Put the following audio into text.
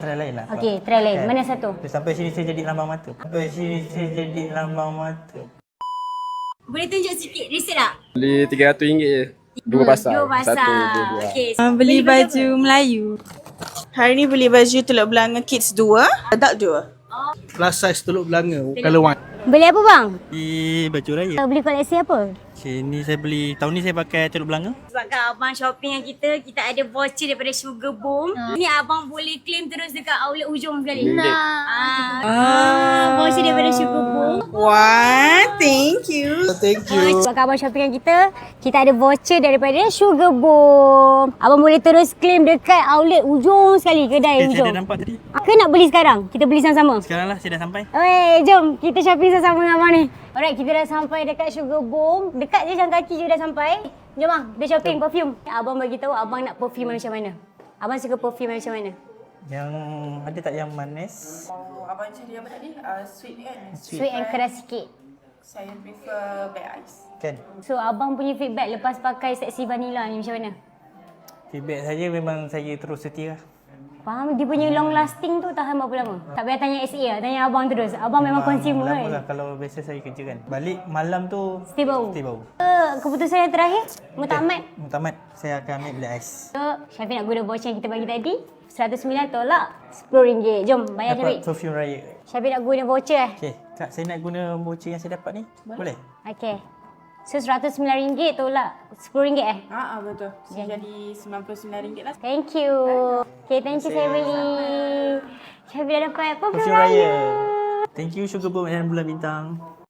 Try lain lah. Okey, try lain. Kan? Mana satu? Sampai sini saya jadi lambang mata. Sampai sini saya jadi lambang mata. Boleh tunjuk sikit resit tak? Beli RM300 je. Dua pasal. Dua pasal. Satu, dua. Okey. Beli baju Melayu. Hari ni beli baju Teluk Belanga Kids 2, Adult 2. Plus size Teluk Belanga, colour one. Beli apa bang? Di baju raya. Beli koleksi apa? Okay, ni saya beli, tahun ni saya pakai Teluk Belanga. Sebabkan abang shopping dengan kita ada voucher daripada Sugar Boom. Ni abang boleh claim terus dekat outlet ujung sekali. Voucher daripada Sugar Boom. Wah, thank you. Thank you. Sebabkan abang shopping dengan kita ada voucher daripada Sugar Boom. Abang boleh terus claim dekat outlet ujung sekali, kedai Okay, saya ujung. dah nampak tadi. Ke nak beli sekarang? Kita beli sama-sama. Sekarang lah saya dah sampai. Oi, jom kita shopping sama-sama dengan abang ni. Alright, kita dah sampai dekat Sugar Boom. Dekat je jalan kaki je dah sampai. Jom bang, dia shopping perfume. Abang bagi tahu abang nak perfume macam mana. Abang suka perfume macam mana? Yang ada tak yang manis? Abang cari apa tadi? Sweet kan? Sweet and keras sikit. Saya prefer Black Ice. Kan? So abang punya feedback lepas pakai Sexy Vanilla ni macam mana? Feedback saya memang saya terus setia lah. Faham? Dia punya long lasting tu tahan berapa lama? Tak payah tanya SA lah, tanya abang terus. Abang memang consumer lama kan? lah kalau biasa saya kerja kan. Balik malam tu Still bau? Still bau. Keputusan yang terakhir, mutamat. Mutamat saya akan ambil Black Ice. So, Syafiq nak guna voucher yang kita bagi tadi. 109 tolak RM10. Jom, bayar Syafiq. Dapat perfume raya. Syafiq nak guna voucher Okay, Kak, saya nak guna voucher yang saya dapat ni. Boleh? Okay. So, RM109 tolak RM10 Betul. Jadi RM99 lah. Thank you. Okay, thank you saya beli. Syafiq dah dapat perfume Perfume raya. raya. Thank you Sugar Boom dan Bulan Bintang.